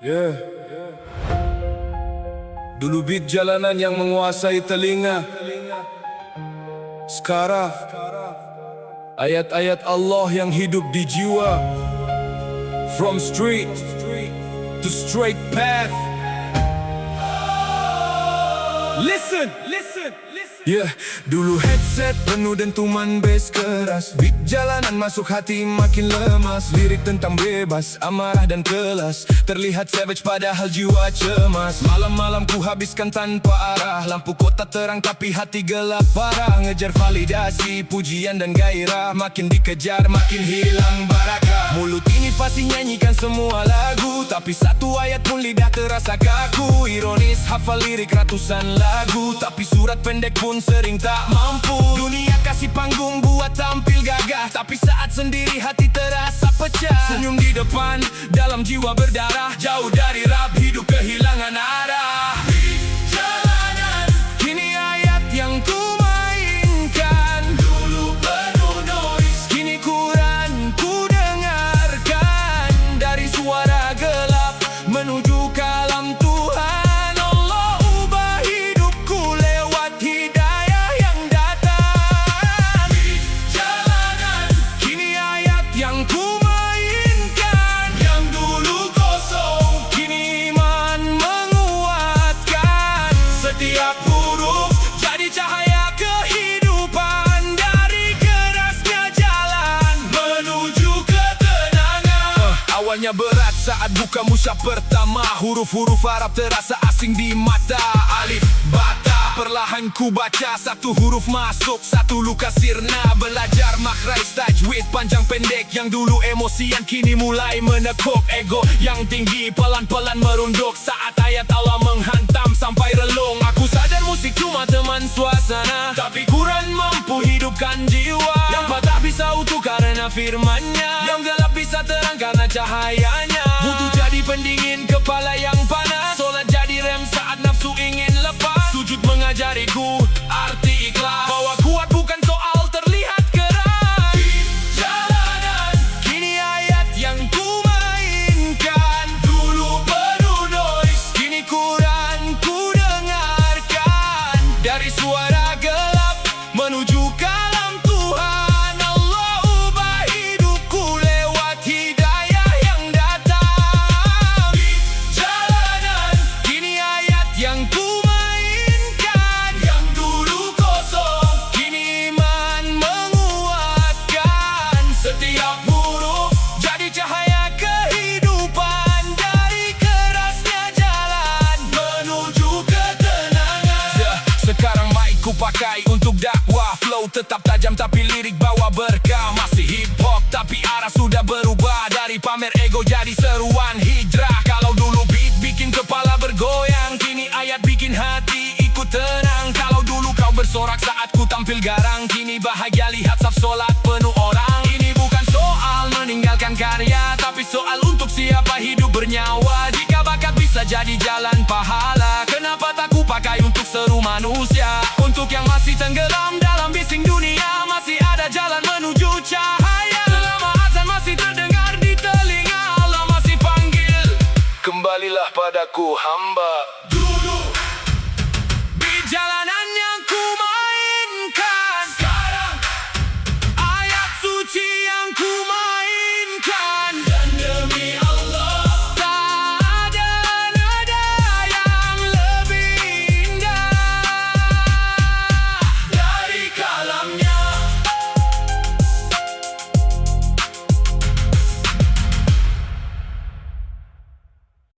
Yeah. Dulu beat jalanan yang menguasai telinga. Sekarang ayat-ayat Allah yang hidup di jiwa. From street to straight path. Listen, listen, listen. Yeah, dulu headset penuh dentuman bass keras. Beat jalanan masuk hati makin lemas. Lirik tentang bebas, amarah dan kelas. Terlihat savage padahal jiwa cemas. Malam-malam ku habiskan tanpa arah. Lampu kota terang tapi hati gelap parah. Ngejar validasi, pujian dan gairah. Makin dikejar makin hilang barakah. Mulut ini fasih nyanyikan semua lagu, tapi satu ayat pun lidah terasa kaku. Ironis hafal lirik ratusan lagu, tapi surat pendek pun sering tak mampu. Dunia kasih panggung buat tampil gagah, tapi saat sendiri hati terasa pecah. Senyum di depan, dalam jiwa berdarah. Jauh dari rap, hidup kehilangan arah. Jalanan, kini ayat yang ku mainkan. Dulu penuh noise, kini Quran ku dengarkan. Dari suara gelap menuju kalam Tuhan. Allah ubah hidupku lewat hidayah yang datang. Jalanan, kini ayat yang ku mainkan. Yang dulu kosong, kini iman menguatkan. Setiap huruf jadi cahaya kehidupan. Dari kerasnya jalan menuju ketenangan. Awalnya berat saat buka musyaf pertama. Huruf-huruf Arab terasa asing di mata. Alif, bata, perlahan ku baca. Satu huruf masuk, satu luka sirna. Belajar makhraj tajwid panjang pendek. Yang dulu emosian kini mulai menekuk. Ego yang tinggi pelan-pelan merunduk. Saat ayat Allah menghantam sampai relung. Aku sadar musik cuma teman suasana, tapi Quran mampu hidupkan jiwa. Yang patah bisa utuh karena firmannya. Yang gelap bisa terang karena cahayanya. Butuh jadi pendingin kepala yang panas. Solat jadi rem saat nafsu ingin lepas. Sujud mengajariku arti ikhlas, bahwa kuat bukan soal terlihat keras. Jalanan, kini ayat yang ku mainkan. Dulu penuh noise, kini Quran ku dengarkan. Dari suara gelap menuju kalam Tuhan. Allah ubah hidupku lewat hidayah yang datang. Jalanan, kini ayat yang ku mainkan. Yang dulu kosong, kini iman menguatkan. Setiap huruf jadi cahaya kehidupan. Dari kerasnya jalan menuju ketenangan. Sekarang mic ku pakai untuk dakwah. Flow tetap tajam tapi lirik bawa berkah. Masih hip hop tapi arah sudah berubah. Dari pamer ego jadi seruan hijrah. Kalau dulu beat bikin kepala bergoyang, kini ayat bikin hati ikut tenang. Kalau dulu kau bersorak saat ku tampil garang, kini bahagia lihat saf solat penuh orang. Ini bukan soal meninggalkan karya, tapi soal untuk siapa hidup bernyawa. Jika bakat bisa jadi jalan pahala, kenapa tak ku pakai untuk seru manusia? Untuk yang masih tenggelam dalam bising dunia, masih ada jalan menuju cahaya. Selama azan masih terdengar di telinga, Allah masih panggil, kembalilah padaku hamba.